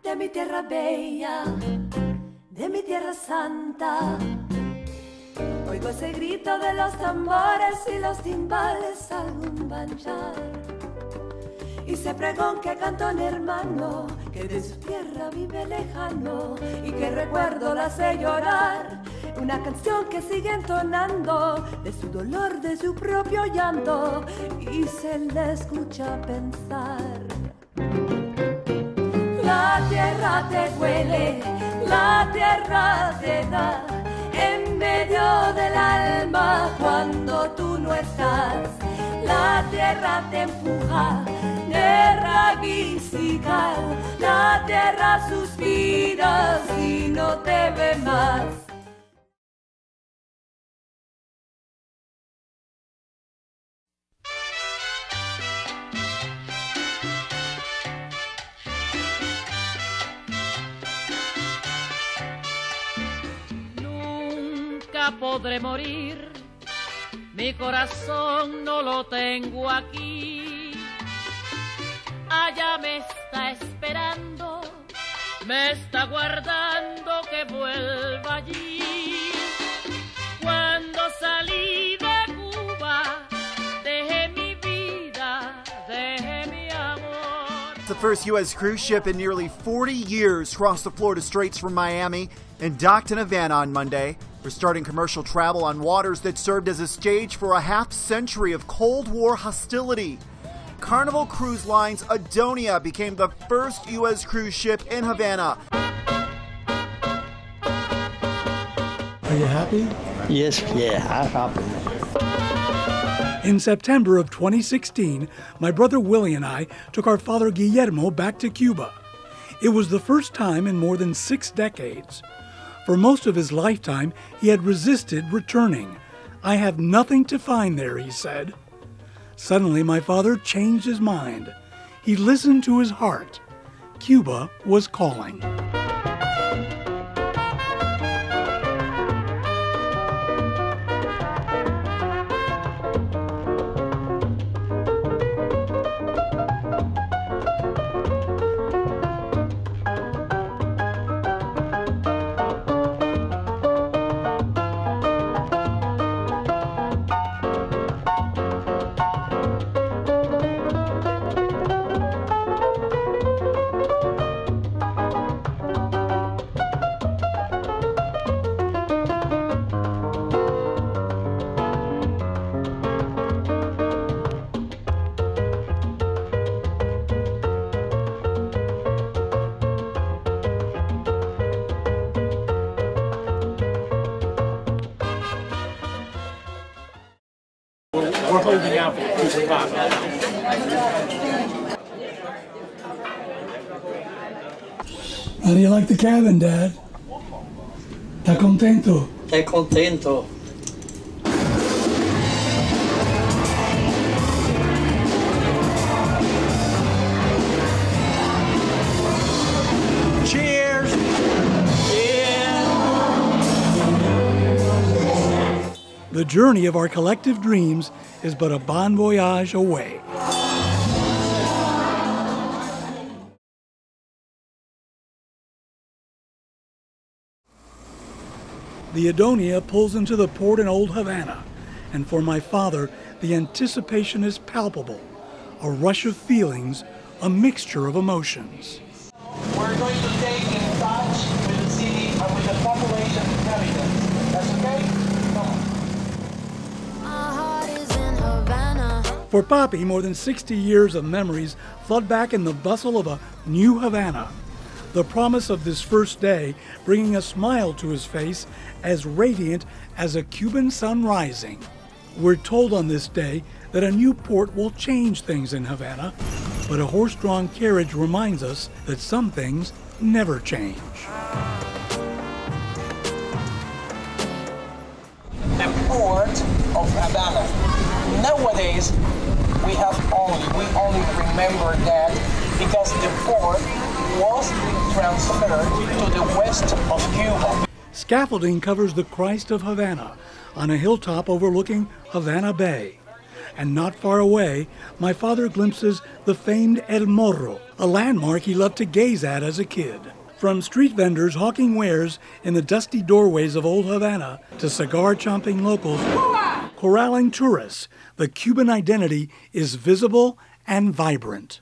De mi tierra bella, de mi tierra santa, oigo ese grito de los tambores y los timbales algún banchar. Y ese pregón que canta un hermano que de su tierra vive lejano y que recuerdo la hace llorar. Una canción que sigue entonando de su dolor, de su propio llanto y se le escucha pensar. La tierra te huele, la tierra te da en medio del alma cuando tú no estás. La tierra te empuja, tierra física, la tierra suspira si no te ve más. Podré morir, mi corazón no lo tengo aquí. Allá me está esperando, me está guardando que vuelva allí. Cuando salí de Cuba, dejé mi vida, dejé mi amor. The first U.S. cruise ship in nearly 40 years crossed the Florida Straits from Miami and docked in Havana on Monday. We're starting commercial travel on waters that served as a stage for a half-century of Cold War hostility. Carnival Cruise Line's Adonia became the first U.S. cruise ship in Havana. Are you happy? Yes, yeah, I'm happy. In September of 2016, my brother Willie and I took our father Guillermo back to Cuba. It was the first time in more than 6 decades. For most of his lifetime, he had resisted returning. I have nothing to find there, he said. Suddenly, my father changed his mind. He listened to his heart. Cuba was calling. We're holding out for the cruise spot. How do you like the cabin, Dad? ¿Está contento? Estoy contento. Cheers! The journey of our collective dreams is but a bon voyage away. The Adonia pulls into the port in Old Havana, and for my father, the anticipation is palpable. A rush of feelings, a mixture of emotions. We're going to take in touch with the city and with the population inhabitants. That's okay? Come on. For Papi, more than 60 years of memories flood back in the bustle of a new Havana. The promise of this first day bringing a smile to his face as radiant as a Cuban sun rising. We're told on this day that a new port will change things in Havana, but a horse-drawn carriage reminds us that some things never change. The port of Havana. Nowadays, we only remember that because the port was transferred to the west of Cuba. Scaffolding covers the Christ of Havana on a hilltop overlooking Havana Bay. And not far away, my father glimpses the famed El Morro, a landmark he loved to gaze at as a kid. From street vendors hawking wares in the dusty doorways of old Havana to cigar-chomping locals corralling tourists, the Cuban identity is visible and vibrant.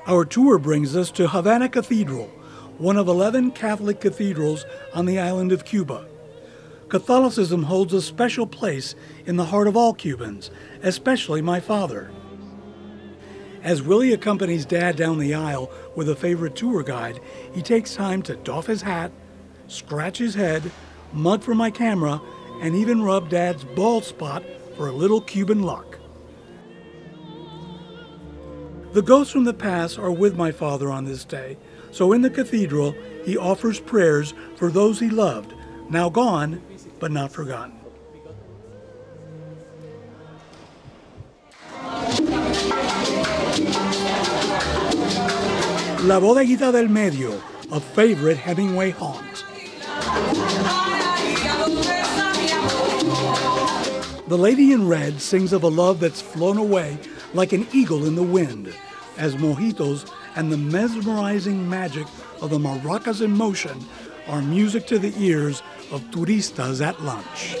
Our tour brings us to Havana Cathedral, one of 11 Catholic cathedrals on the island of Cuba. Catholicism holds a special place in the heart of all Cubans, especially my father. As Willie accompanies Dad down the aisle with a favorite tour guide, he takes time to doff his hat, scratch his head, mug for my camera, and even rub Dad's bald spot for a little Cuban luck. The ghosts from the past are with my father on this day, so in the cathedral he offers prayers for those he loved, now gone, but not forgotten. La Bodeguita del Medio, a favorite Hemingway haunt. The Lady in Red sings of a love that's flown away like an eagle in the wind, as mojitos and the mesmerizing magic of the maracas in motion are music to the ears of turistas at lunch.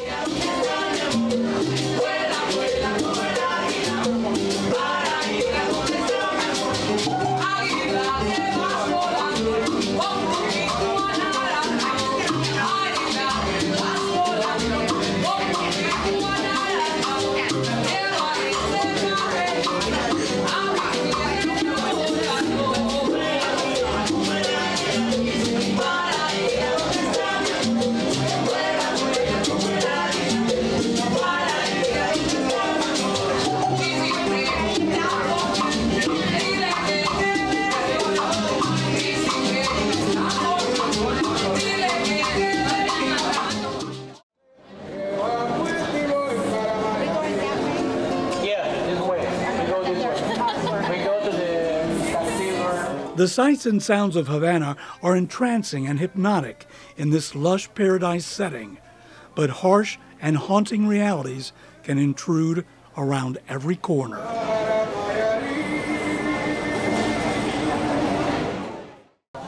The sights and sounds of Havana are entrancing and hypnotic in this lush paradise setting, but harsh and haunting realities can intrude around every corner.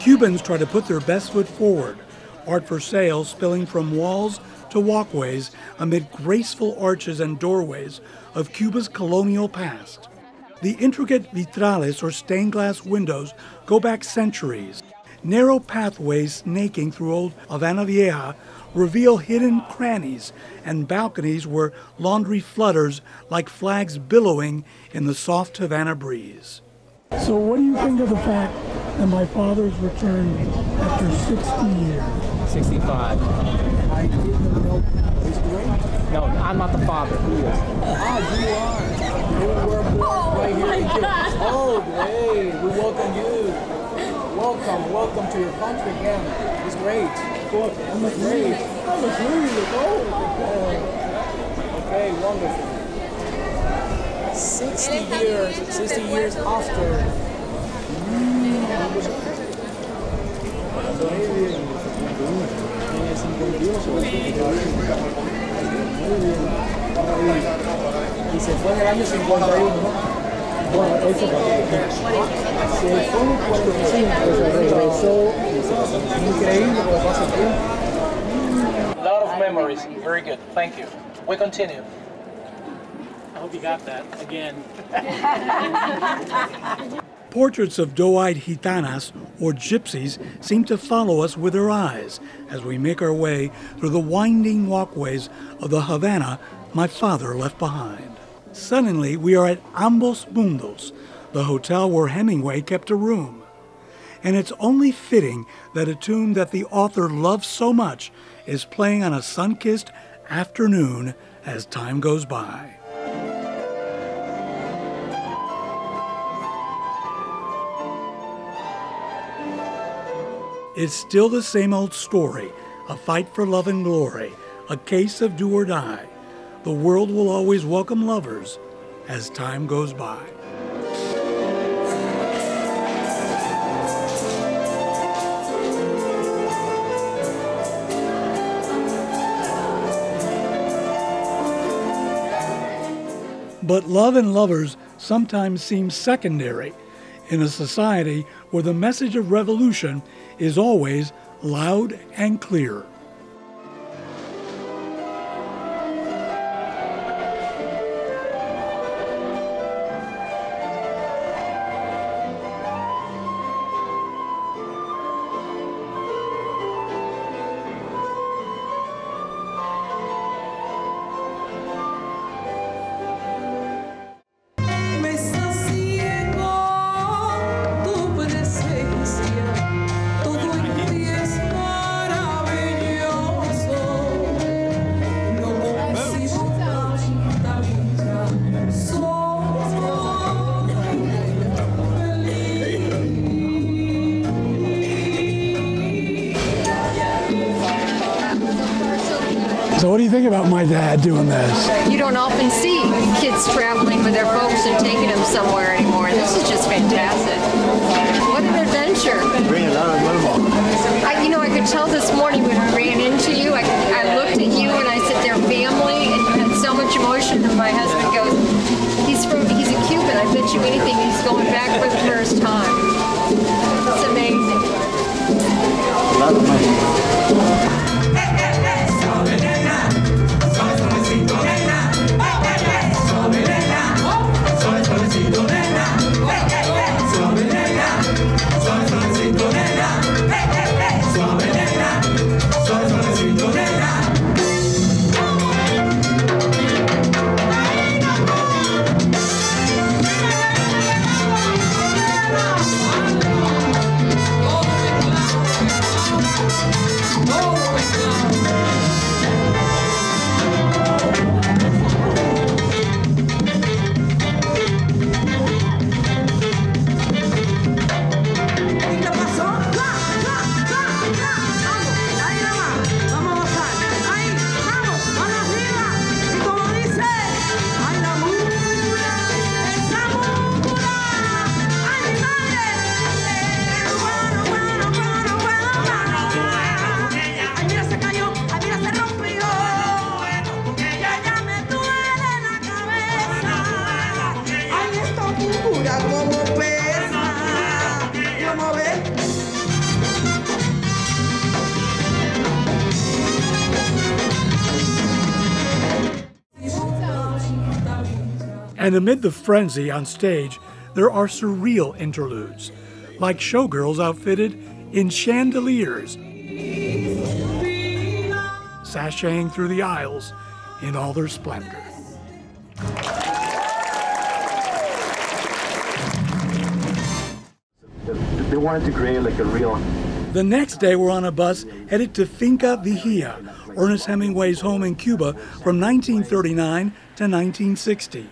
Cubans try to put their best foot forward, art for sale spilling from walls to walkways amid graceful arches and doorways of Cuba's colonial past. The intricate vitrales or stained glass windows go back centuries. Narrow pathways snaking through old Havana Vieja reveal hidden crannies and balconies where laundry flutters like flags billowing in the soft Havana breeze. So what do you think of the fact that my father's returned after 60 years? 65. I didn't know. It's great. No, I'm not the father. Who is? You are. You were born right here in Cuba. Oh, great. We welcome you. Welcome to your country again. It's great. It's great. Okay, wonderful. 60 years after. Y se fue en el año 51, ¿no? Bueno, eso se fue en el 45, se regresó y se pasó. Increíble lo que pasa aquí. A lot of memories. Very good. Thank you. We continue. I hope you got that again. Portraits of doe-eyed gitanas, or gypsies, seem to follow us with their eyes as we make our way through the winding walkways of the Havana my father left behind. Suddenly, we are at Ambos Mundos, the hotel where Hemingway kept a room. And it's only fitting that a tune that the author loves so much is playing on a sun-kissed afternoon as time goes by. It's still the same old story, a fight for love and glory, a case of do or die. The world will always welcome lovers as time goes by. But love and lovers sometimes seem secondary in a society where the message of revolution is always loud and clear. So what do you think about my dad doing this? You don't often see kids traveling with their folks and taking them somewhere anymore. This is just fantastic. What an adventure. Bring a lot of money. I could tell this morning when we ran into you, I looked at you and I said, they're family, and you had so much emotion, and my husband goes, he's a Cuban. I bet you anything he's going back for the first time. It's amazing. A lot of money. And amid the frenzy on stage, there are surreal interludes, like showgirls outfitted in chandeliers, sashaying through the aisles in all their splendor. They wanted to create like a real... The next day, we're on a bus headed to Finca Vigía, Ernest Hemingway's home in Cuba from 1939 to 1960.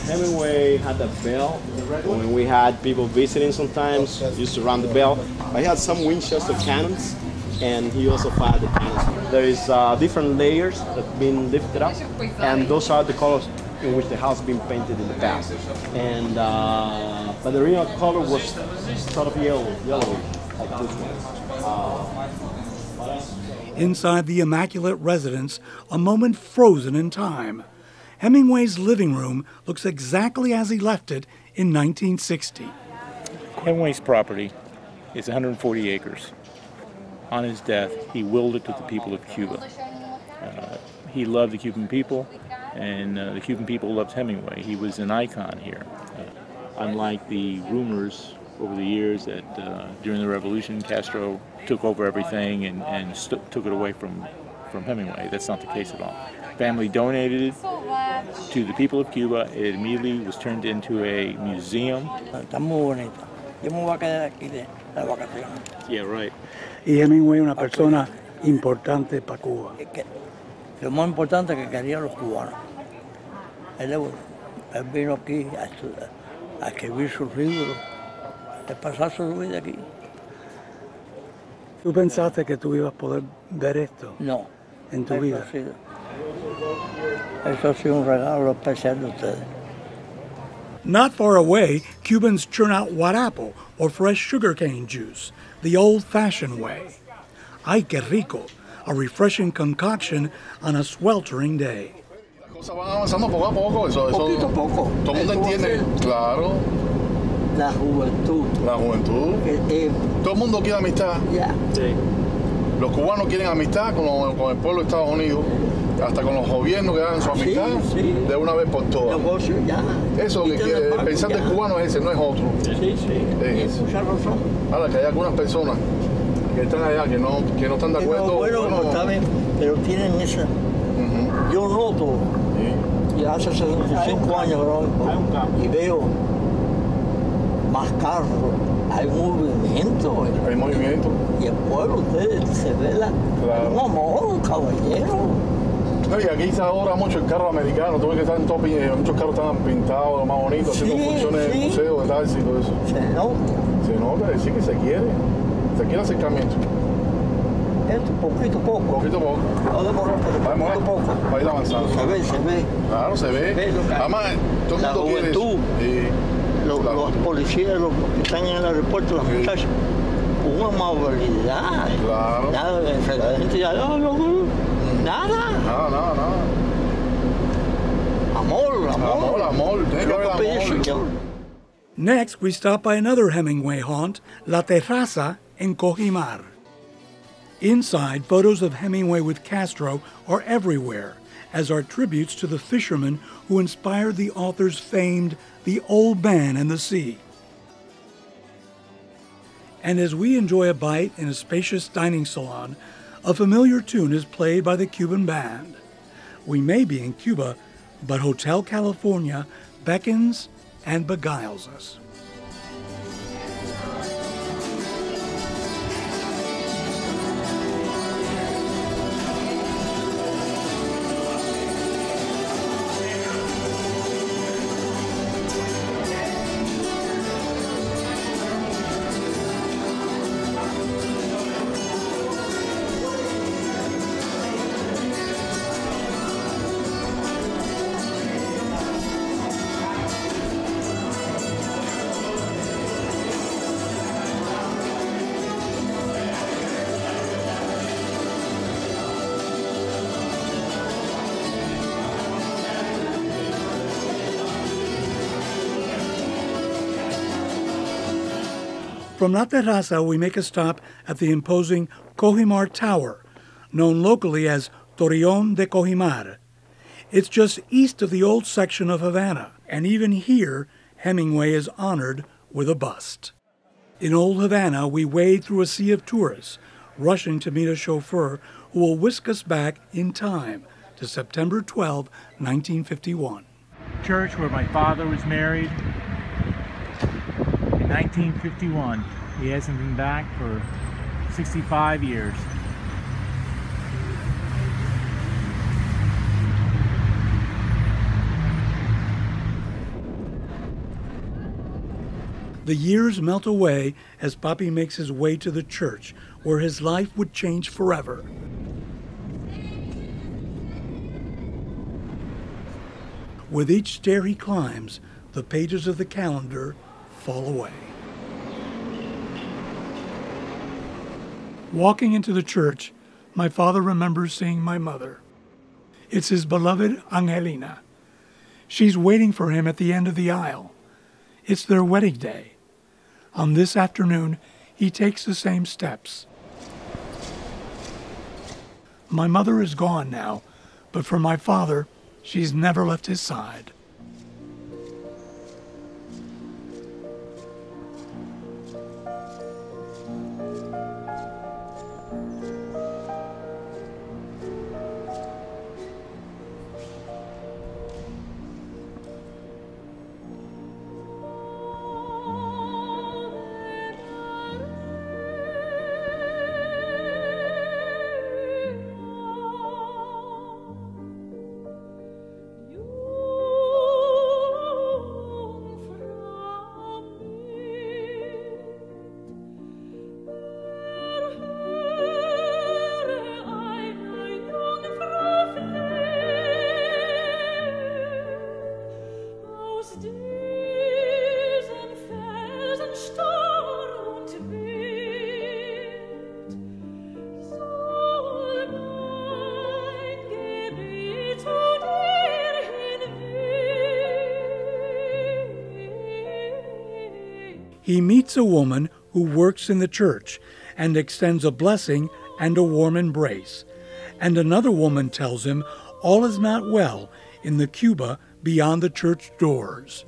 Hemingway had a bell. When we had people visiting sometimes, used to run the bell. But he had some Winchester cannons, and he also fired the cannons. There is different layers that have been lifted up, and those are the colors in which the house has been painted in the past. And but the real color was sort of yellow, like this one. Inside the immaculate residence, a moment frozen in time. Hemingway's living room looks exactly as he left it in 1960. Hemingway's property is 140 acres. On his death, he willed it to the people of Cuba. He loved the Cuban people, and the Cuban people loved Hemingway. He was an icon here. Unlike the rumors over the years that during the revolution, Castro took over everything and took it away from Hemingway. That's not the case at all. Family donated it to the people of Cuba. It immediately was turned into a museum. Está muy bonito. Yo me voy a quedar aquí de la vacación. Yeah, right. Y Hemingway, una persona importante para Cuba. Lo más importante que querían los cubanos. Él vino aquí a escribir sus libros, a pasar su vida aquí. ¿Tú pensaste que tú ibas a poder ver esto? No. En tu vida. Eso ha sido un regalo especial de ustedes. Not far away, Cubans churn out guarapo, or fresh sugarcane juice, the old-fashioned way. Ay, qué rico! a refreshing concoction on a sweltering day. Las cosas van avanzando poco a poco, Poquito a poco. todo el mundo entiende, claro. La juventud. La juventud. Todo el mundo quiere amistad. Ya. Sí. Los cubanos quieren amistad con el pueblo de Estados Unidos, hasta con los gobiernos que hagan su amistad de una vez por todas. Negocio, ya. Eso que quiere, el pensante cubano es ese, no es otro. Sí, sí. Es mucha razón. Ahora, que hay algunas personas que están allá que no están de acuerdo. Bueno, está bien, pero tienen esa. Yo noto, y hace 65 años y veo más carros, hay movimiento. Hay movimiento. Y el pueblo, ustedes se ve un amor, un caballero. No, y aquí se adora mucho el carro americano, tuve que estar en top, muchos carros estaban pintados, más bonitos, haciendo funciones de museo, de taxi y todo eso. Se nota, sí que se quiere acercamiento. Esto poquito a poco. Poquito a poco. No demorar, pero poquito a poco. Va a ir avanzando. Se ve. Claro, se ve. Además, todo el mundo quiere eso. Los policías, los que están en el aeropuerto, los muchachos, una amabilidad. Claro. Nada de gente ya, nada. Amor. Tiene que haber amor. Next, we stop by another Hemingway haunt, La Terraza in Cojimar. Inside, photos of Hemingway with Castro are everywhere, as are tributes to the fishermen who inspired the author's famed The Old Man and the Sea. And as we enjoy a bite in a spacious dining salon, a familiar tune is played by the Cuban band. We may be in Cuba, but Hotel California beckons and beguiles us. From La Terraza, we make a stop at the imposing Cojimar Tower, known locally as Torreón de Cojimar. It's just east of the old section of Havana, and even here, Hemingway is honored with a bust. In old Havana, we wade through a sea of tourists, rushing to meet a chauffeur who will whisk us back in time to September 12, 1951. Church where my father was married. 1951. He hasn't been back for 65 years. The years melt away as Papi makes his way to the church where his life would change forever. With each stair he climbs, the pages of the calendar fall away. Walking into the church, my father remembers seeing my mother. It's his beloved Angelina. She's waiting for him at the end of the aisle. It's their wedding day. On this afternoon, he takes the same steps. My mother is gone now, but for my father, she's never left his side. Star und Wind soll he meets a woman who works in the church and extends a blessing and a warm embrace. And another woman tells him all is not well in the Cuba beyond the church doors.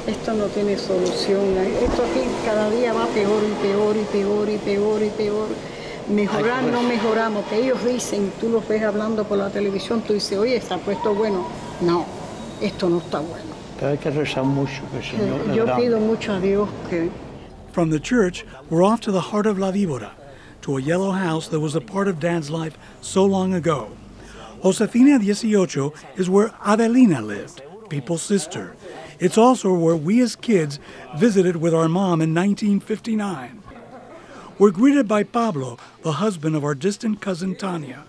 Esto no tiene solución. Esto aquí cada día va peor y peor y peor y peor y peor. Mejorar no mejoramos. Que ellos dicen, tú los ves hablando por la televisión, tú dices, oye, está puesto bueno. No, esto no está bueno. Pero hay que rezar mucho, que el Señor. Yo pido mucho a Dios que... From the church, we're off to the heart of La Víbora, to a yellow house that was a part of Dad's life so long ago. Josefina 18 is where Adelina lived, People's sister. It's also where we as kids visited with our mom in 1959. We're greeted by Pablo, the husband of our distant cousin Tanya,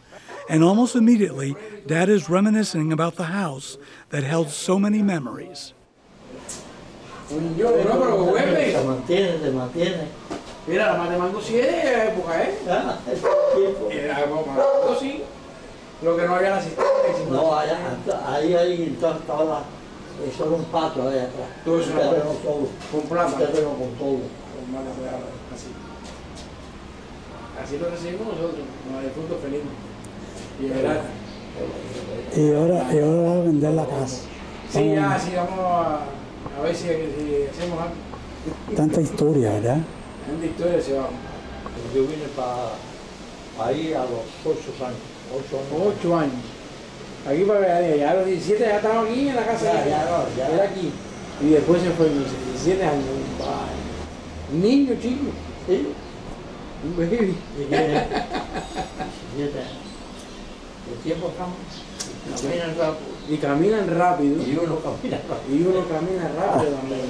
and almost immediately, Dad is reminiscing about the house that held so many memories. Se mantiene. Mira, la más de mango sí es época, ¿eh? Era mango sí. Lo que no había la cisterna. No, ahí estaba, eso era un patio ahí atrás. Todo eso era todo. Con plata. Con todo. Así. Así lo recibimos nosotros, con el fruto feliz. Y ahora va a vender la casa. Sí, ya, sí, vamos a ver si hacemos algo. Tanta historia, ¿verdad? Tanta historia se va. Yo vine para ahí a los 8 años. 8 años. Aquí para allá, ya a los 17 ya estaba aquí en la casa. Ya era aquí. Y después se fue, 17 años. Un niño chico. Sí. Un baby. 17 años. El tiempo caminan rápido. Y caminan rápido. Y uno camina rápido. también.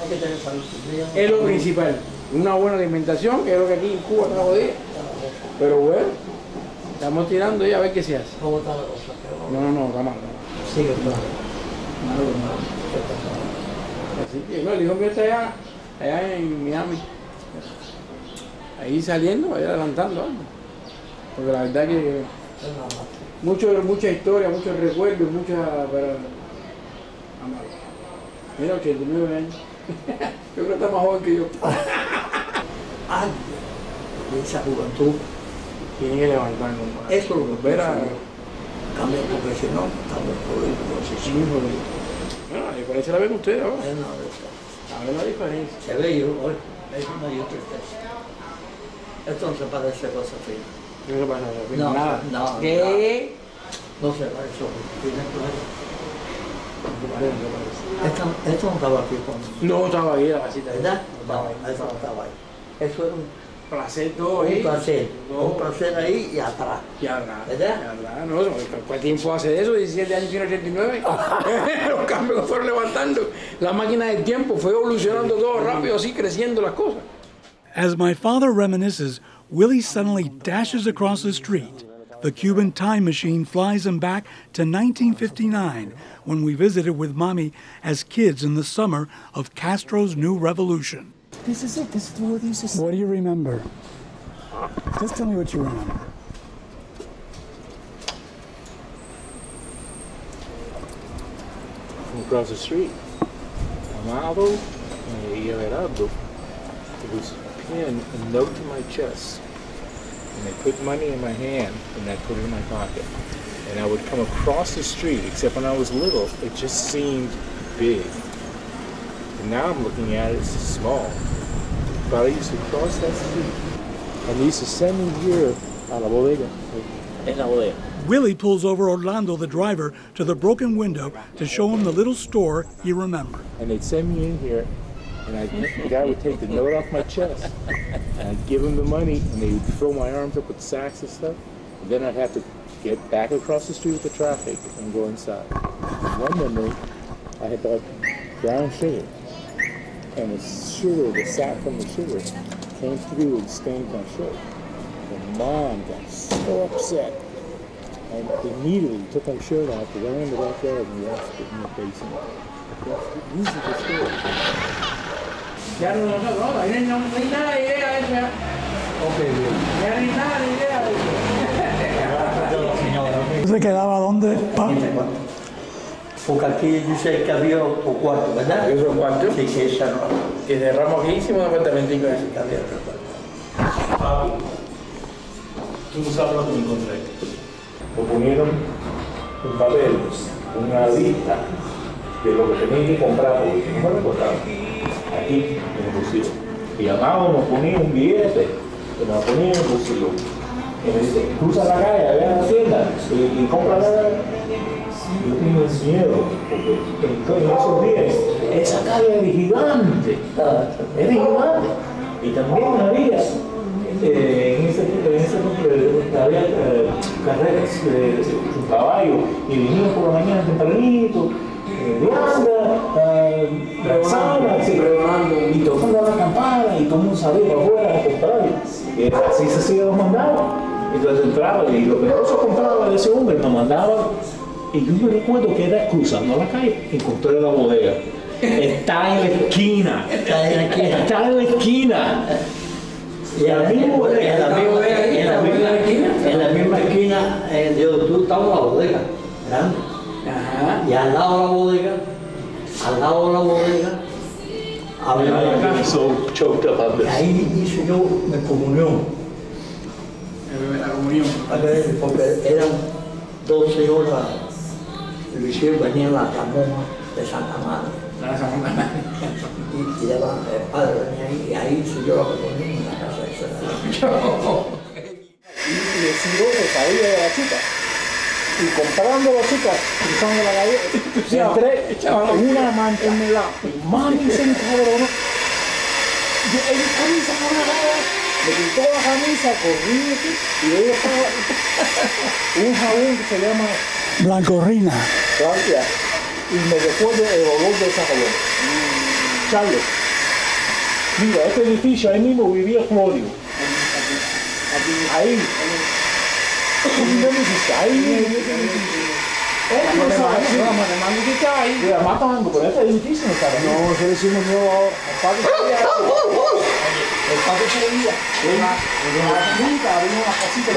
Hay que tener salud. Es lo principal. Una buena alimentación, que es lo que aquí en Cuba está jodido. Pero bueno, estamos tirando ya a ver qué se hace. ¿Cómo está la cosa? No, está mal. Sigue claro. Así que no, el hijo mío está allá en Miami. Ahí saliendo, ahí adelantando algo. Porque la verdad que mucha historia, muchos recuerdos, mira, 89 años. Yo creo que está más joven que yo. Ay, esa juventud. Tiene que levantarnos. Eso es lo que volver a cambiar, porque si no, estamos jodidos. Bueno, la diferencia la ven ustedes ahora. A ver la diferencia. Se ve yo hoy. Es una y otra tristeza. Esto no se parece a cosas finas. No se parece a No, nada. no. ¿Qué? No se parece a esto no estaba aquí cuando... No estaba aquí la casita. ¿Verdad? No, eso no estaba ahí. Eso era un placer todo ahí. Un placer ahí y atrás. Y atrás. ¿Verdad? Y atrás, no, ¿cuál tiempo hace eso? 17 años, 89. Los cambios que fueron levantando. La máquina del tiempo fue evolucionando todo rápido, así creciendo las cosas. As my father reminisces, Willie suddenly dashes across the street. The Cuban time machine flies him back to 1959, when we visited with Mommy as kids in the summer of Castro's new revolution. This is it. This is what you used to say. What do you remember? Just tell me what you remember. From across the street, Amado and Everardo, it was pin a note to my chest. And they put money in my hand, and I put it in my pocket. And I would come across the street, except when I was little, it just seemed big. And now I'm looking at it, it's small. But I used to cross that street, and they used to send me here a la bodega. En la bodega. Willie pulls over Orlando, the driver, to the broken window to show him the little store he remembered. And they'd send me in here, and the guy would take the note off my chest, and I'd give him the money, and they would fill my arms up with sacks and stuff. And then I'd have to get back across the street with the traffic and go inside. One memory, I had bought brown sugar, and the sugar, the sack from the sugar, came through and stained my shirt. And Mom got so upset, and immediately took my shirt off, ran into the backyard, and washed it in the basin. These are the stories. Ya no, ahí no hay nada de idea de eso. Ok, bien. Ya no hay nada de idea de eso. ¿Se quedaba dónde, pa? Porque aquí dice que había otro cuarto, ¿verdad? ¿Había otro cuarto? Sí, que esa no. Que cerramos aquí, hicimos un apartamentico ese. Que había otro cuarto. Papi, tú no sabes lo que me encontré. Lo ponieron en papel, una lista de lo que tenían que comprar, porque no me recordaba. Aquí, en el bolsillo. Y abajo nos ponía un billete, que nos ponía en el bolsillo. Y me dice, cruza la calle, ve a la tienda y compra nada. Yo tengo miedo, porque en esos días esa calle era gigante, era gigante. Y también había, en ese había carreras de caballo y venían por la mañana tempranito, de anda, y tocando la campana y todo el mundo salía para afuera a comprar. Y así se hacía los mandados. Entonces entraba y lo que nosotros compraba de ese hombre nos mandaba. Y yo me recuerdo que era cruzando la calle, encontré la bodega. Está en la esquina. Está en la esquina. Está en la esquina. Y en la misma bodega. En la misma esquina de donde tú estabas la bodega. Grande. Ajá. Y al lado de la bodega, había una casa. So choked up on Y ahí hice yo mi comunión. La comunión. Porque eran dos señoras. El visir venía la camona de Santa María. Y el padre venía ahí, y ahí se yo la comunión en la casa esa. Y el sirope salía de la chica. Y comprando las chicas, cruzando la calle, entré una mantenedad. Mami se encabronó. El camisa con la cara, me quitó la camisa, corrí aquí, y ahí estaba un jabón que se llama Blancorrina. Gracias. Y me recuerdo el olor de ese jabón. Charles, mira, este edificio ahí mismo vivía Florio. Ahí. Ahí matando, pero este edificio no está. No, eso lo hicimos nuevo ahora. El patio se veía. La finca había una casita.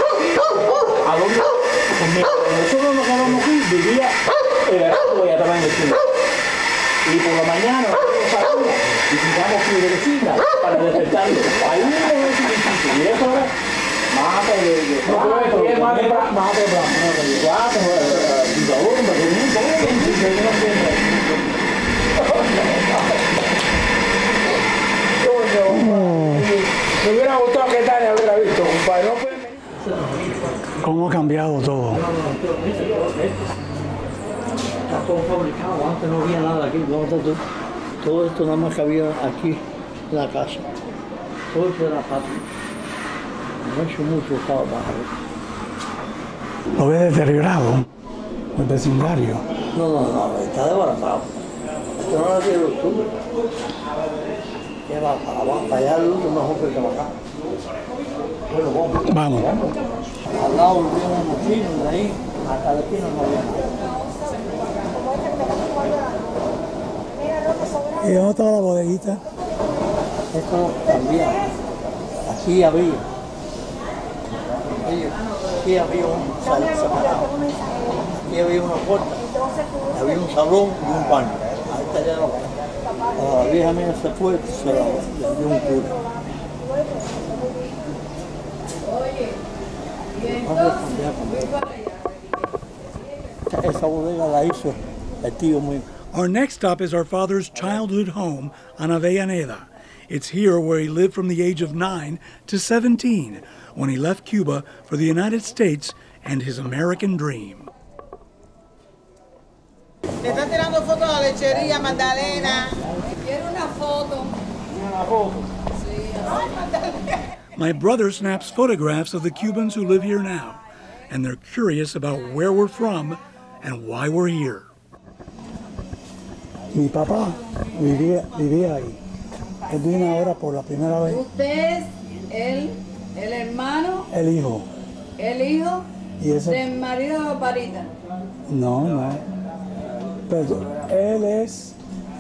¿A dónde? Nosotros nos quedamos aquí, vivía el arco ya estaba en el esquina. Y por la mañana nosotros salimos y tiramos piedrecita para despertarlo. Ahí mismo es ese edificio. Y eso ahora mata de Me hubiera gustado que Tania hubiera visto, compadre. No pueden venir. ¿Cómo ha cambiado todo? Está todo fabricado, antes no había nada aquí. Todo esto nada más que había aquí en la casa. Todo esto era patio. No he hecho mucho estaba bajo. ¿Lo ve deteriorado? El vecindario. No, está desbaratado. Esto no era de octubre. Que va para allá el otro mejor que para acá. Bueno, vamos. Al lado vivía unos chinos de ahí, hasta la esquina no había nada. ¿Y dónde estaba la bodeguita? Esto también. Aquí había. Aquí había un salón separado. Aquí había una puerta. Había un salón y un baño. Ahí estaría la puerta. La vieja mía se fue, se la dio un cura. Esa bodega la hizo el tío mío. Our next stop is our father's childhood home on Avellaneda. It's here where he lived from the age of 9 to 17 when he left Cuba for the United States and his American dream. Le está tirando fotos a la lechería, Magdalena. Quiero una foto. Una foto. Sí, Magdalena. My brother snaps photographs of the Cubans who live here now, and they're curious about where we're from and why we're here. Mi papá vivía ahí. Él vino ahora por la primera vez. Usted es el hermano. El hijo. El hijo ¿Y ese? del marido de Parita. No. Pero él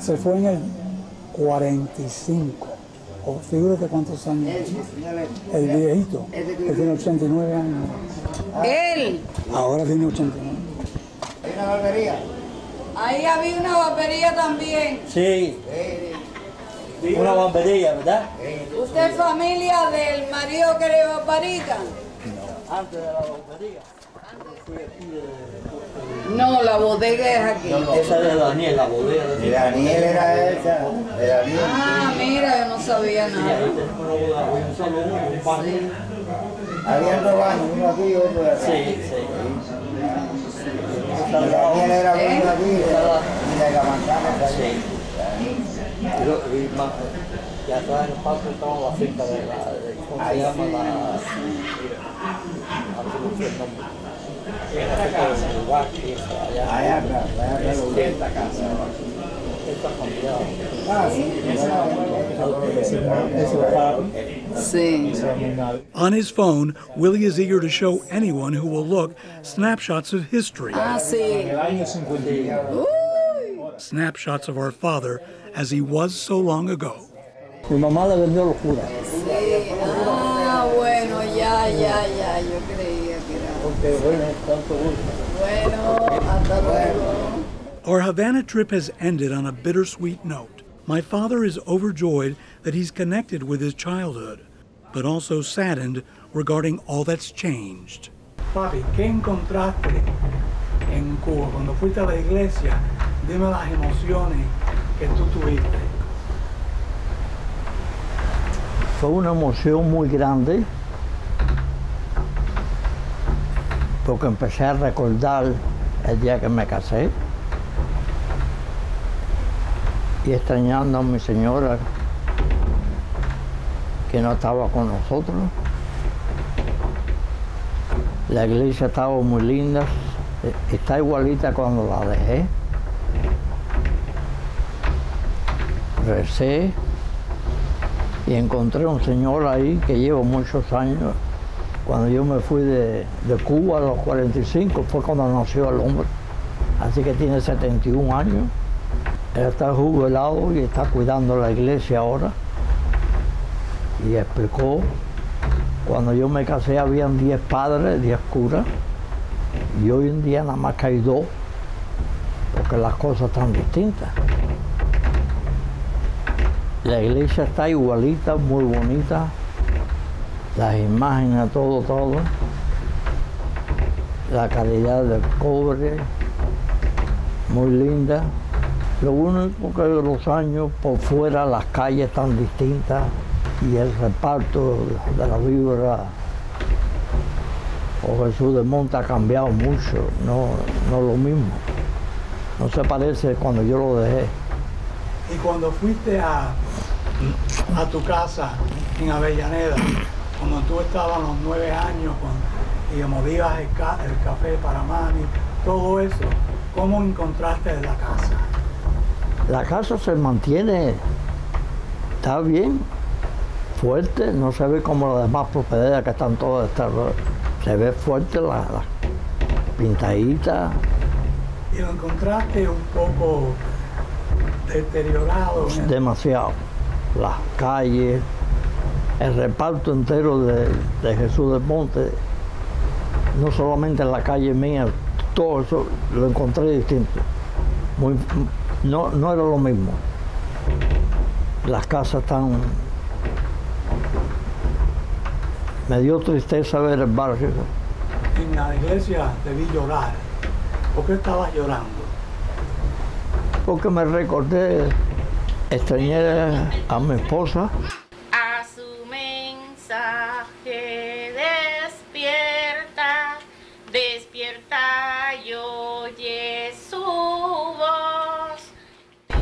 se fue en el 45. O figúrate cuántos años. El viejito. Él tiene 89 años. Él. Ahora tiene 89. Hay una barbería. Ahí había una barbería también. Sí, una barbería, ¿verdad? ¿Usted es familia del marido que le barbarita? No, antes de la barbería. No, la bodega es aquí. No, esa es de Daniel, la bodega de Daniel era esa, de Daniel. Ah, mira, yo no sabía nada. Ahí tenemos una bodega, un solo un baño. Había dos baños, uno aquí y otro de acá. Sí. Daniel era uno aquí y de la manzana. Sí. Y atrás en el patio estaba la finca de la... ¿Cómo se llama? On his phone, Willie is eager to show anyone who will look snapshots of history. Snapshots of our father as he was so long ago. Mi mamá le vendió locura. Sí. Ah, bueno, ya, yo creía que era. Porque bueno, tanto gusto. Bueno, hasta luego. Our Havana trip has ended on a bittersweet note. My father is overjoyed that he's connected with his childhood, but also saddened regarding all that's changed. Papi, ¿qué encontraste en Cuba? Cuando fuiste a la iglesia, dime las emociones que tú tuviste. Fue una emoción muy grande porque empecé a recordar el día que me casé y extrañando a mi señora que no estaba con nosotros. La iglesia estaba muy linda, está igualita cuando la dejé. Recé y encontré un señor ahí que llevo muchos años. Cuando yo me fui de Cuba a los 45 fue cuando nació el hombre. Así que tiene 71 años. Él está jubilado y está cuidando la iglesia ahora. Y explicó, cuando yo me casé habían 10 padres, 10 curas. Y hoy en día nada más que hay 2, porque las cosas están distintas. La iglesia está igualita, muy bonita, las imágenes, todo. La calidad del cobre, muy linda. Lo único que los años por fuera las calles están distintas y el reparto de la vibra o Jesús de Monte ha cambiado mucho, no lo mismo. No se parece cuando yo lo dejé. Y cuando fuiste a tu casa en Avellaneda, cuando tú estabas a los 9 años y molías el café para mami, todo eso, ¿cómo encontraste la casa? La casa se mantiene, está bien, fuerte, no se ve como las demás propiedades que están todas se ve fuerte, la pintadita. ¿Y lo encontraste un poco deteriorado? Demasiado. Las calles, el reparto entero de Jesús del Monte, no solamente en la calle mía, todo eso lo encontré distinto. No era lo mismo. Las casas están... Me dio tristeza ver el barrio. En la iglesia te vi llorar. ¿Por qué estabas llorando? Porque me recordé, extrañé a mi esposa. A su mensaje despierta y oye su voz.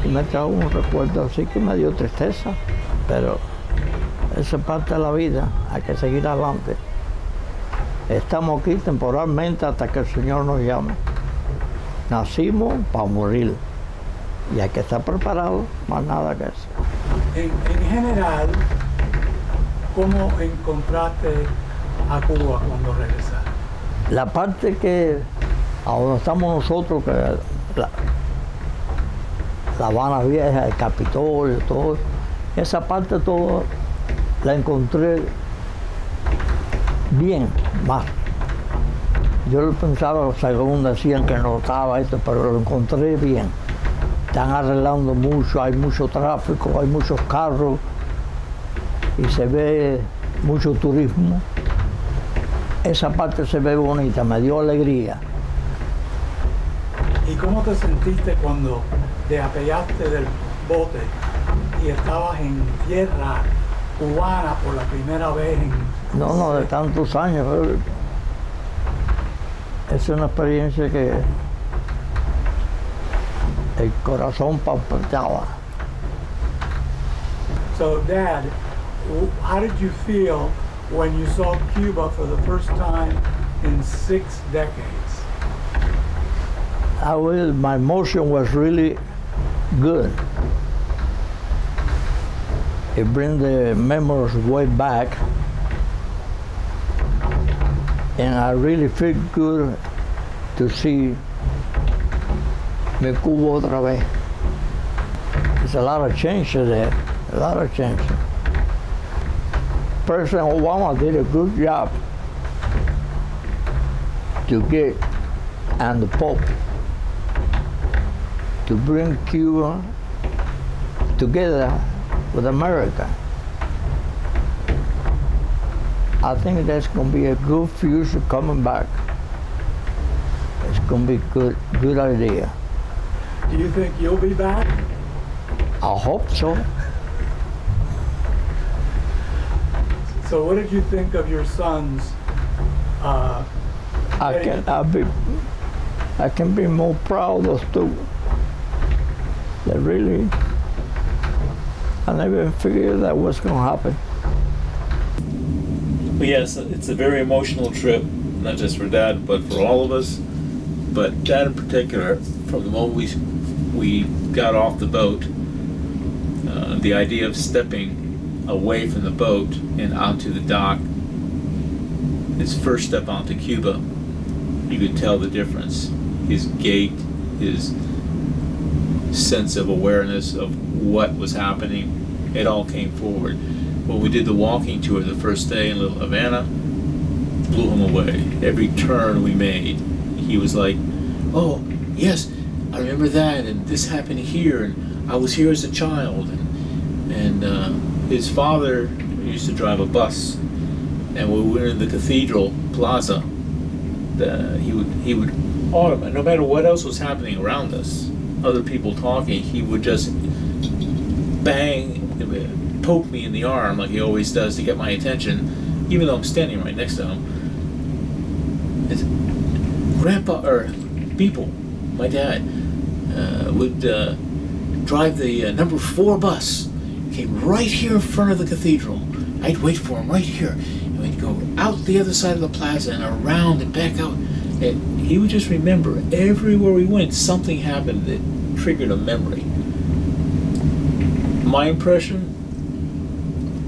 Y me trajo un recuerdo así que me dio tristeza, pero esa es parte de la vida, hay que seguir adelante. Estamos aquí temporalmente hasta que el Señor nos llame. Nacimos para morir y hay que estar preparados, más nada que eso. En general, ¿cómo encontraste a Cuba cuando regresaste? La parte que, a donde estamos nosotros, que la Habana Vieja, el Capitolio, todo, esa parte todo la encontré bien, más. Yo pensaba, según decían, que no estaba esto, pero lo encontré bien. Están arreglando mucho, hay mucho tráfico, hay muchos carros y se ve mucho turismo. Esa parte se ve bonita, me dio alegría. ¿Y cómo te sentiste cuando te apeaste del bote y estabas en tierra cubana por la primera vez? No, de tantos años. Es una experiencia que el corazón palpitaba. So, Dad, how did you feel when you saw Cuba for the first time in 6 decades? My emotion was really good. It brings the memories way back, and I really feel good to see mi Cuba otra vez. There's a lot of change there, a lot of change. President Obama did a good job to get, and the Pope, to bring Cuba together with America. I think that's going to be a good future coming back. It's going to be good idea. Do you think you'll be back? I hope so. So what did you think of your sons? I can be more proud of two. That really, I never figured that was going to happen. Well, yes, it's a very emotional trip, not just for Dad, but for all of us. But Dad in particular, from the moment we got off the boat, the idea of stepping away from the boat and onto the dock, his first step onto Cuba, you could tell the difference. His gait, his sense of awareness of what was happening, it all came forward. When we did the walking tour the first day in Little Havana, blew him away. Every turn we made, he was like, oh, yes, I remember that, and this happened here, and I was here as a child. And his father used to drive a bus, and when we were in the cathedral plaza, he would automatically, no matter what else was happening around us, other people talking, he would just poke me in the arm like he always does to get my attention, even though I'm standing right next to him. It's Grandpa, or people, my dad, would drive the number 4 bus, came right here in front of the cathedral. I'd wait for him right here, and we'd go out the other side of the plaza and around and back out. And he would just remember everywhere we went, something happened that triggered a memory. My impression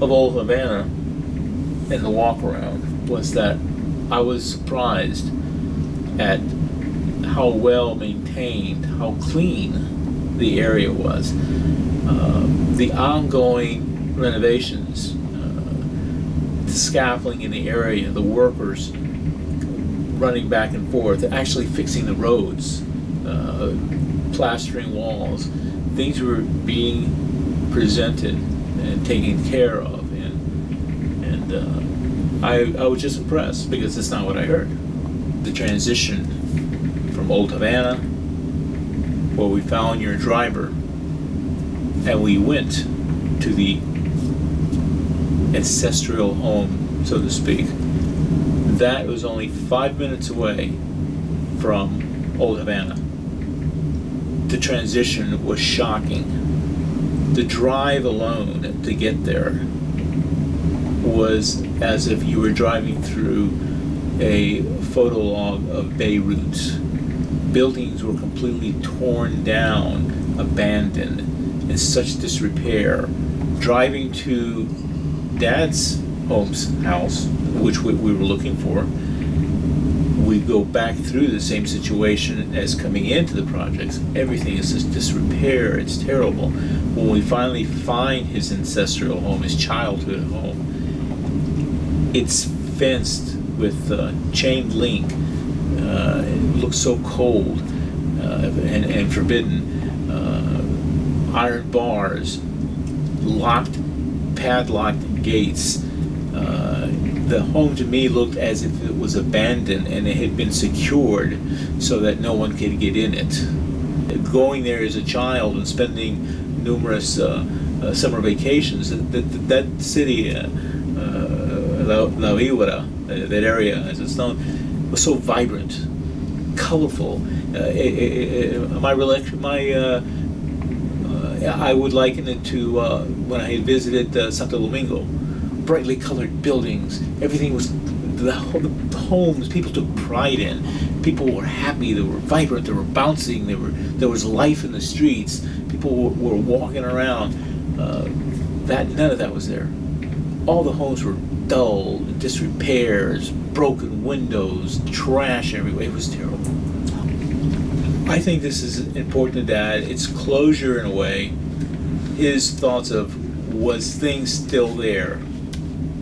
of Old Havana and the walk around was that I was surprised at how well maintained, how clean the area was. The ongoing renovations, the scaffolding in the area, the workers running back and forth, actually fixing the roads, plastering walls, things were being presented and taken care of, and I was just impressed, because it's not what I heard. The transition from Old Havana, where we found your driver, and we went to the ancestral home, so to speak. That was only 5 minutes away from Old Havana. The transition was shocking. The drive alone to get there was as if you were driving through a photo log of Beirut. Buildings were completely torn down, abandoned, in such disrepair. Driving to Dad's house, which we were looking for, we go back through the same situation as coming into the projects. Everything is just disrepair, it's terrible. When we finally find his ancestral home, his childhood home, it's fenced with chain link, looked so cold and forbidden. Iron bars, padlocked gates. The home to me looked as if it was abandoned and it had been secured so that no one could get in it. Going there as a child and spending numerous summer vacations, that city, La Vibra, that area as it's known, was so vibrant, colorful. I would liken it to when I had visited Santo Domingo. Brightly colored buildings, everything was, the homes people took pride in. People were happy, they were vibrant, they were bouncing, there was life in the streets. People were walking around. None of that was there. All the homes were dull, disrepairs, broken windows, trash everywhere. It was terrible. I think this is important to Dad. It's closure in a way. His thoughts of, was things still there?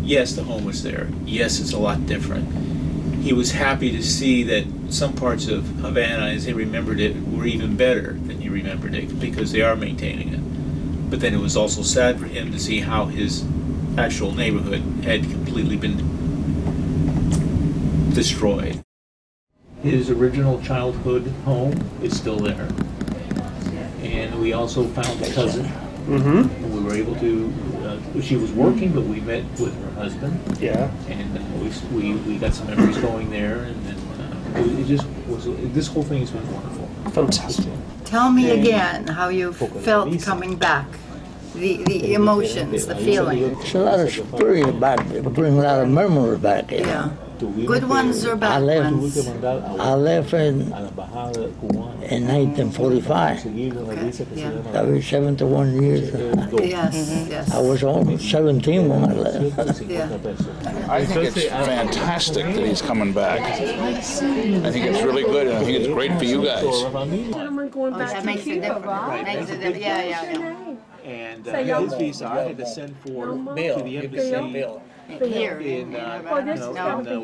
Yes, the home was there. Yes, it's a lot different. He was happy to see that some parts of Havana, as he remembered it, were even better than he remembered it because they are maintaining it. But then it was also sad for him to see how his actual neighborhood had completely been destroyed. His original childhood home is still there. And we also found a cousin. Mm-hmm. We were able to, she was working, but we met with her husband. Yeah. And we got some memories going there, and then it just was, this whole thing has been wonderful. Fantastic. Tell me again how you felt coming back, the emotions, the feeling. It's a lot of experience back, bring a lot of memories back here. Yeah. Good ones or bad ones? I left in 1945. Okay. Yeah. That was 71 years. Yes, yes. I was only 17 when I left. Yeah. I think it's fantastic that he's coming back. I think it's really good, and I think it's great for you guys. That makes a difference. Makes a difference. Yeah. And his visa, I had to send to the embassy here in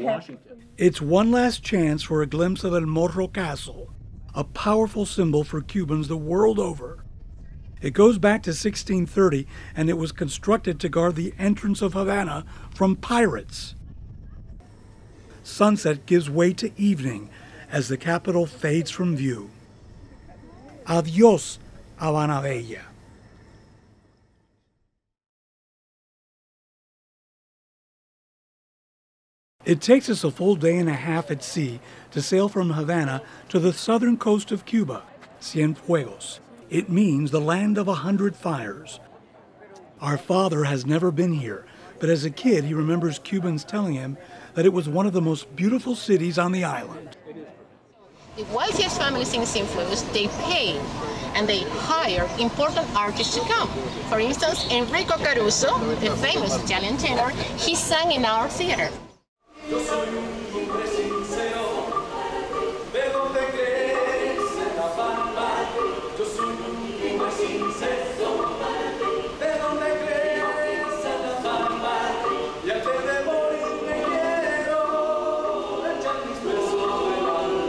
Washington. It's one last chance for a glimpse of El Morro Castle, a powerful symbol for Cubans the world over. It goes back to 1630, and it was constructed to guard the entrance of Havana from pirates. Sunset gives way to evening as the capital fades from view. Adios, Havana Bella. It takes us a full day and a half at sea to sail from Havana to the southern coast of Cuba, Cienfuegos. It means the land of 100 fires. Our father has never been here, but as a kid he remembers Cubans telling him that it was one of the most beautiful cities on the island. The wealthiest families in Cienfuegos, they pay and they hire important artists to come. For instance, Enrico Caruso, the famous Italian tenor, he sang in our theater. Yo soy un hombre sincero, ¿de dónde crees la fama? Yo soy un hombre sincero, ¿de dónde crees la fama? Y antes de morir me quiero echar mis besos del alma.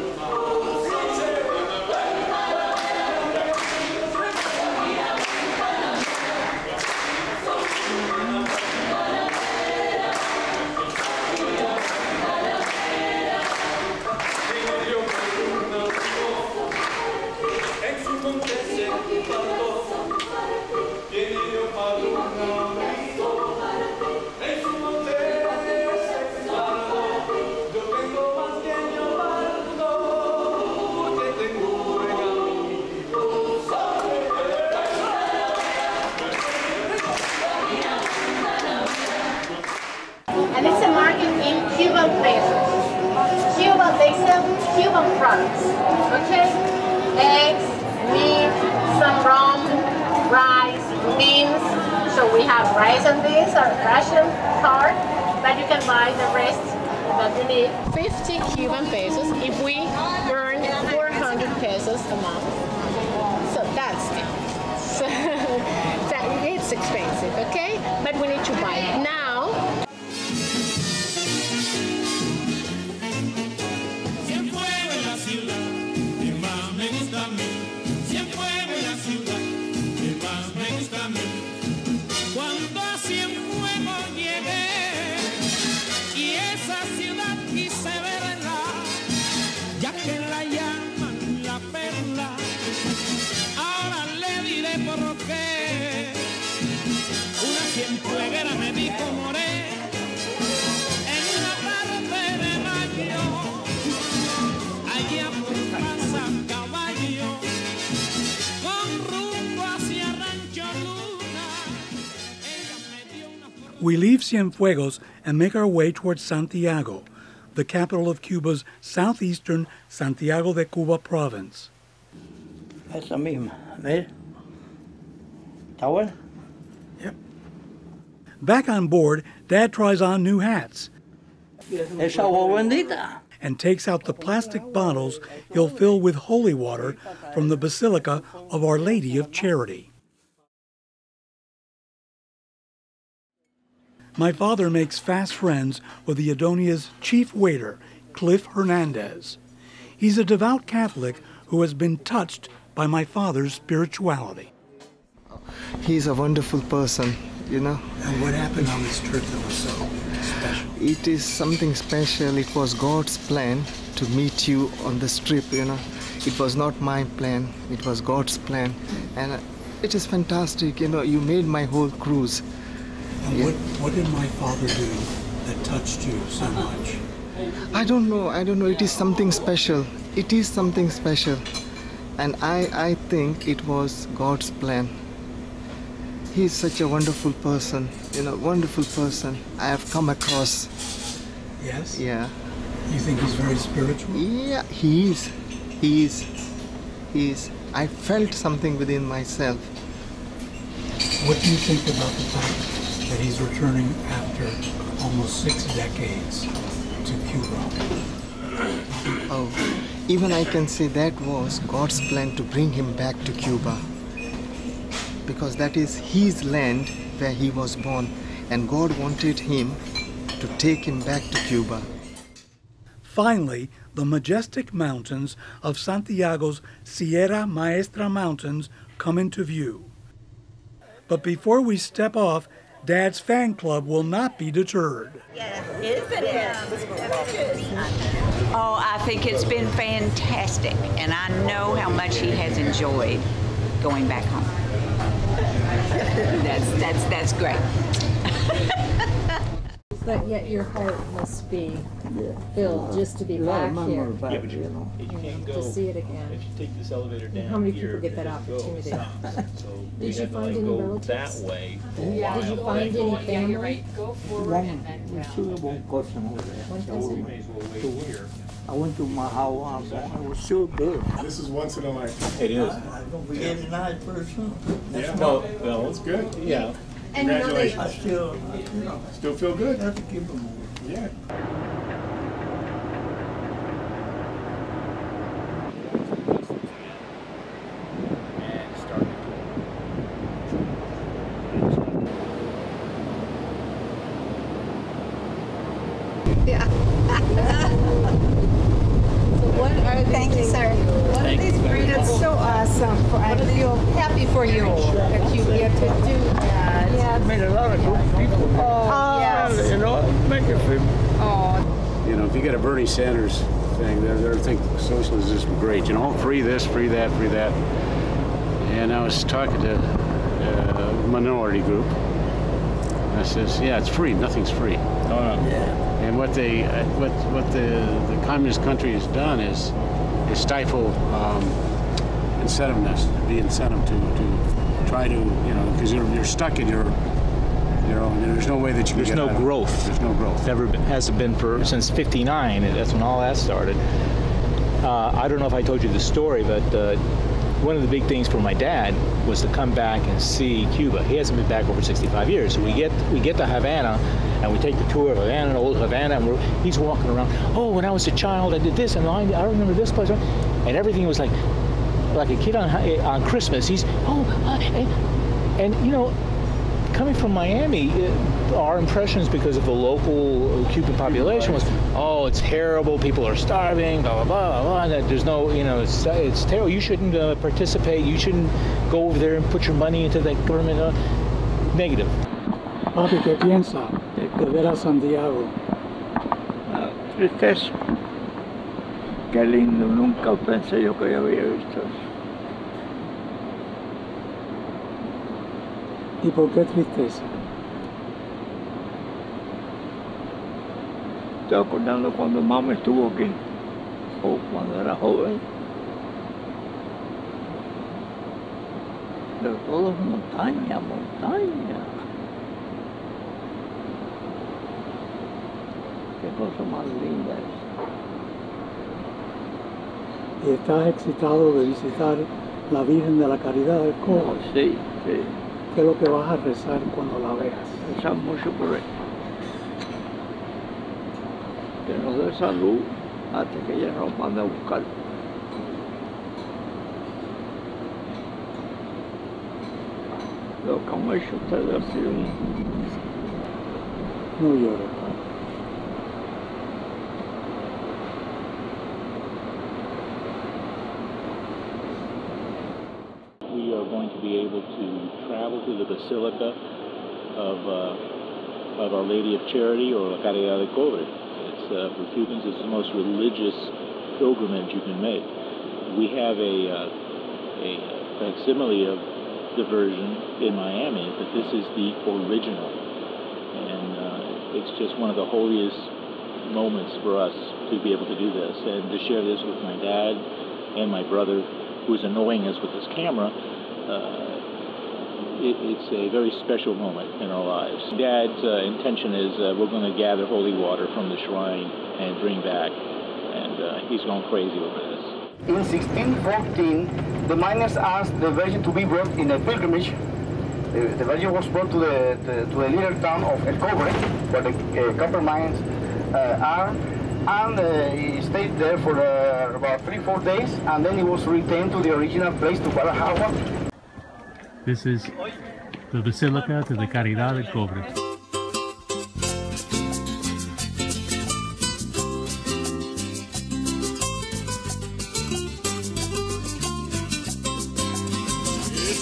And it's a market in Cuban pesos. Cuba, they sell Cuban products, okay? Eggs, meat, some rum, rice, beans. So we have rice and beans, our ration card, but you can buy the rest that you need. 50 Cuban pesos if we earn 400 pesos a month. So that's it. So it's expensive, okay? But we need to buy it now. Cienfuegos. We leave Cienfuegos and make our way towards Santiago, the capital of Cuba's southeastern Santiago de Cuba province. Esa misma, ¿ves? ¿Está buena? Yep. Back on board, Dad tries on new hats Esa agua bendita. and takes out the plastic bottles he'll fill with holy water from the Basilica of Our Lady of Charity. My father makes fast friends with the Adonia's chief waiter, Cliff Hernandez. He's a devout Catholic who has been touched by my father's spirituality. He's a wonderful person, you know. And what happened on this trip that was so special? It is something special. It was God's plan to meet you on this trip, you know. It was not my plan, it was God's plan. And it is fantastic, you know, you made my whole cruise. And what did my father do that touched you so much? I don't know. It is something special. It is something special. And I think it was God's plan. He's such a wonderful person, you know, wonderful person I have come across. Yes? Yeah. You think he's very spiritual? Yeah, he is. He is. I felt something within myself. What do you think about the fact that he's returning after almost 6 decades to Cuba? Oh, even I can say that was God's plan to bring him back to Cuba. Because that is his land where he was born, and God wanted him to take him back to Cuba. Finally, the majestic mountains of Santiago's Sierra Maestra Mountains come into view. But before we step off, Dad's fan club will not be deterred. Isn't it? Oh, I think it's been fantastic, and I know how much he has enjoyed going back home. That's great. But yet your heart must be filled just to be back here. Yeah, but you can't go to see it again. If you take this elevator down. How many here, people get that it goes opportunity? south. So we Did you had to, find like, any go relatives? that way. Yeah. Did you find any family? One cousin over there. We may as well wait here. I went to my house. It was so good. This is once in a lifetime. It is. Every night person. Yeah. Well, it's good. Yeah. And Congratulations. I still, Still feel good? have to keep them. Yeah. Thank you, sir. What are these breeds? It's so awesome. I feel happy for you that you get to do that. I made a lot of good people. Oh, yes. You know, make it feel. Oh. You know, if you get a Bernie Sanders thing, they're thinking socialism is great. You know, free this, free that, free that. And I was talking to a minority group. I says, yeah, it's free. Nothing's free. And what the communist country has done is stifle incentiveness, the incentive to try to, you know, because you're stuck in your own. There's no way that you can get out of it. growth. There's no growth. Hasn't been since '59. That's when all that started. I don't know if I told you the story, but one of the big things for my dad was to come back and see Cuba. He hasn't been back over 65 years. So we get to Havana, and we take the tour of Havana, old Havana, and he's walking around. Oh, when I was a child, I did this, and I remember this place, and everything was like a kid on Christmas. He's and you know, coming from Miami, our impressions because of the local Cuban population was, oh, it's terrible, people are starving, blah, blah, blah, blah, and that there's no, you know, it's terrible, you shouldn't participate, you shouldn't go over there and put your money into that government, negative. Papi, ¿qué piensa de ver a Santiago? Tristeza. Qué lindo, nunca pensé yo que había visto eso. ¿Y por qué tristeza? Estoy acordando cuando mamá estuvo aquí, o cuando era joven. Pero todo es montaña, montaña. Qué cosa más linda es. ¿Y estás excitado de visitar la Virgen de la Caridad del Cobre? Sí, sí. ¿Qué es lo que vas a rezar cuando la veas? Rezar mucho por él. Que nos dé salud hasta que ella nos mande a buscar. Lo que han hecho ustedes ha sido No llores, padre. We are going to be able to travel to the Basilica of Our Lady of Charity, or La Caridad del Cobre. It's, for Cubans, it's the most religious pilgrimage you can make. We have a facsimile of the version in Miami, but this is the original. And it's just one of the holiest moments for us to be able to do this and to share this with my dad and my brother, who's annoying us with his camera. It's a very special moment in our lives. Dad's intention is we're going to gather holy water from the shrine and bring back, and he's going crazy with this. In 1614, the miners asked the Virgin to be brought in a pilgrimage. The Virgin was brought to the little town of El Cobre, where the copper mines are, and he stayed there for about 3-4 days, and then he was returned to the original place, to Guadalajara. This is the Basilica de la Caridad del Cobre.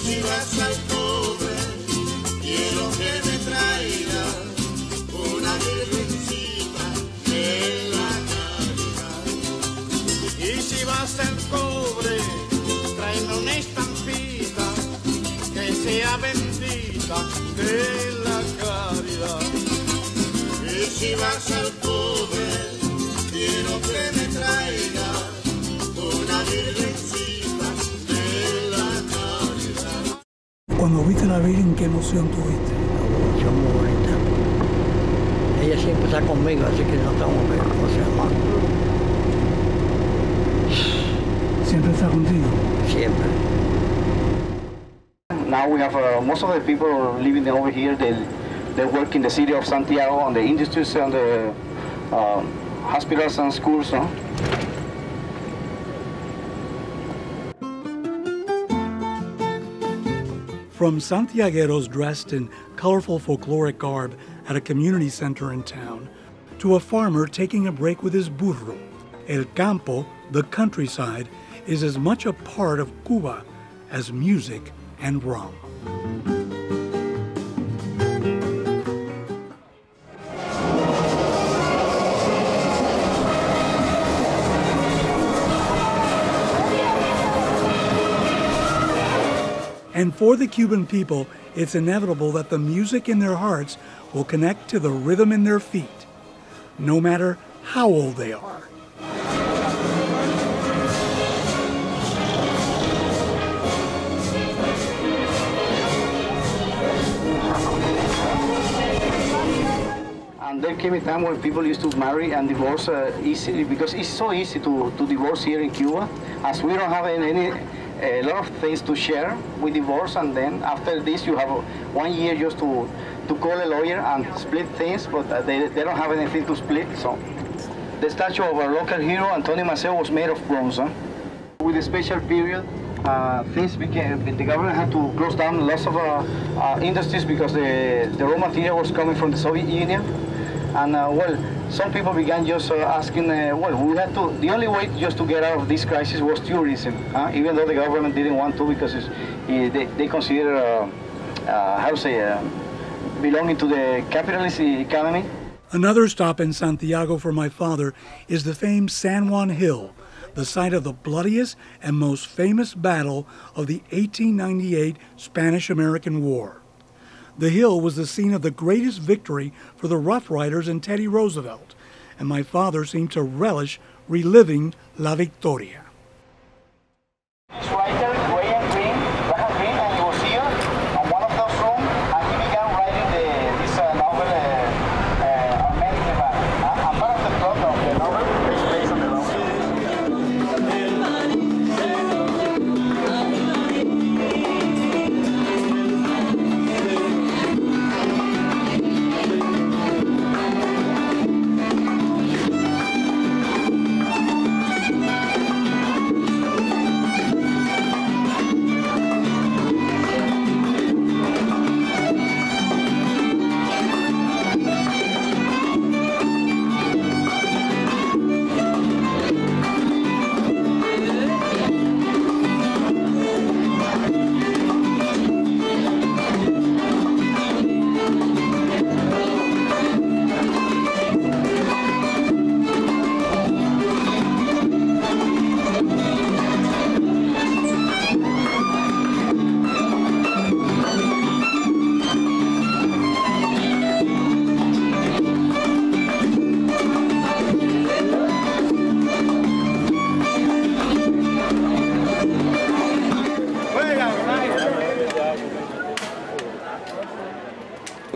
Si vas al cobre, quiero que me traigas una virgencita de la caridad. Y si vas al cobre, tráeme una estampita que sea bendita de la caridad. Y si vas al cobre, quiero que me traigas una virgencita de la caridad. Cuando viste a la Virgen, ¿qué emoción tuviste? Una emoción muy bonita. Ella siempre está conmigo, así que no tengo que emocionar más. ¿Siempre está contigo? Siempre. Now we have most of the people living over here. They work in the city of Santiago on the industries and the hospitals and schools. No? From Santiagueros dressed in colorful folkloric garb at a community center in town, to a farmer taking a break with his burro, El Campo, the countryside, is as much a part of Cuba as music and rum. And for the Cuban people, it's inevitable that the music in their hearts will connect to the rhythm in their feet, no matter how old they are. And there came a time when people used to marry and divorce easily, because it's so easy to divorce here in Cuba, as we don't have a lot of things to share. We divorce, and then after this you have 1 year just to call a lawyer and split things, but they don't have anything to split. So the statue of our local hero, Antonio Maceo, was made of bronze. Huh? With a special period, things became, the government had to close down lots of industries because the raw material was coming from the Soviet Union. And well, some people began just asking, well, we had to, the only way just to get out of this crisis was tourism, even though the government didn't want to, because they consider, how to say, belonging to the capitalist economy. Another stop in Santiago for my father is the famed San Juan Hill, the site of the bloodiest and most famous battle of the 1898 Spanish-American War. The hill was the scene of the greatest victory for the Rough Riders and Teddy Roosevelt, and my father seemed to relish reliving La Victoria. This writer, Graham Greene, and he was here on one of those rooms, and he began writing this novel, American Havana. And part of the plot of the novel takes place on the novel.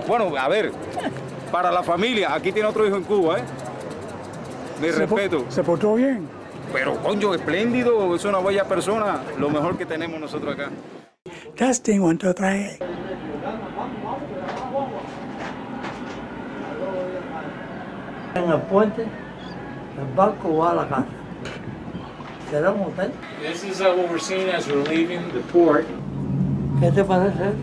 Bueno, a ver, para la familia, aquí tiene otro hijo en Cuba, ¿eh? Mi respeto. ¿Se portó bien? Pero, coño, espléndido, es una bella persona, lo mejor que tenemos nosotros acá. Testing, 1, 2, 3. En el puente, el barco va a la casa. ¿Será un hotel? This is what we're seeing as we're leaving the port. ¿Qué te parece?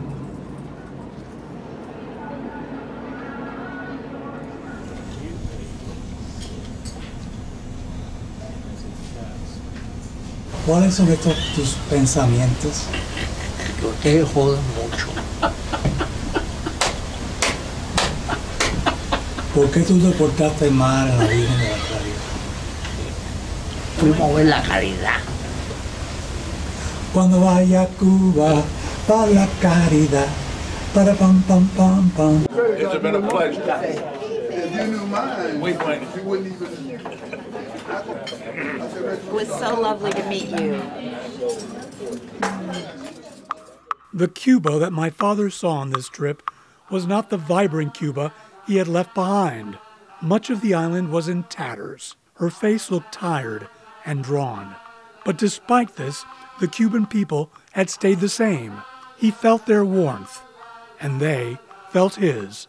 ¿Cuáles son estos tus pensamientos? Que ustedes joden mucho. ¿Por qué tú te portaste mal en la Virgen de la Caridad? Fuimos a ver la caridad. Cuando vaya a Cuba, para la caridad, para pam pam pam pam. It's been a pleasure. If you knew mine, you wouldn't even. It was so lovely to meet you. The Cuba that my father saw on this trip was not the vibrant Cuba he had left behind. Much of the island was in tatters. Her face looked tired and drawn. But despite this, the Cuban people had stayed the same. He felt their warmth, and they felt his.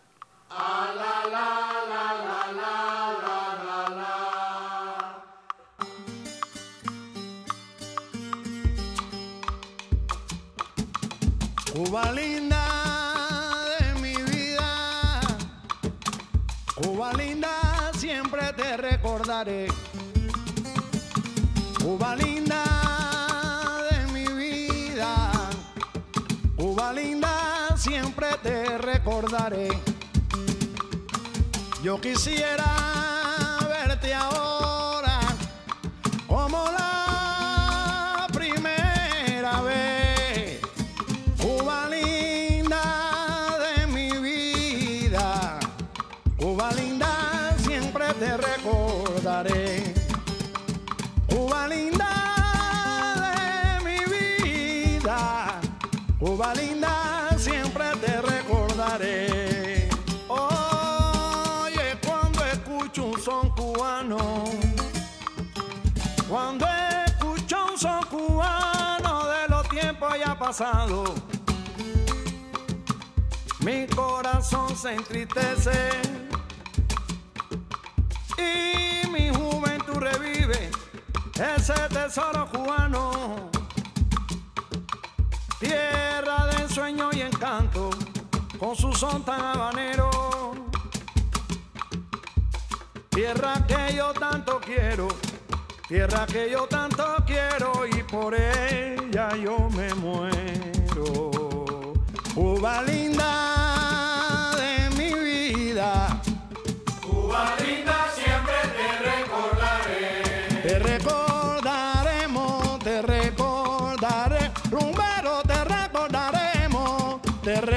Cuba linda de mi vida, Cuba linda, siempre te recordaré. Cuba linda de mi vida, Cuba linda, siempre te recordaré. Yo quisiera verte ahora como la primera vez. Cuba linda de mi vida, Cuba linda, siempre te recordaré. Cuba linda de mi vida, Cuba linda, siempre te recordaré. Oye, cuando escucho un son cubano, cuando escucho un son cubano de los tiempos ya pasados, mi corazón se entristece y mi juventud revive ese tesoro cubano, tierra de ensueño y encanto, con su son tan habanero, tierra que yo tanto quiero, tierra que yo tanto quiero y por ella yo me muero. Cuba linda de mi vida, Cuba linda, siempre te recordaré. Te recordaremos, te recordaré, rumbero, te recordaremos, te recordaremos.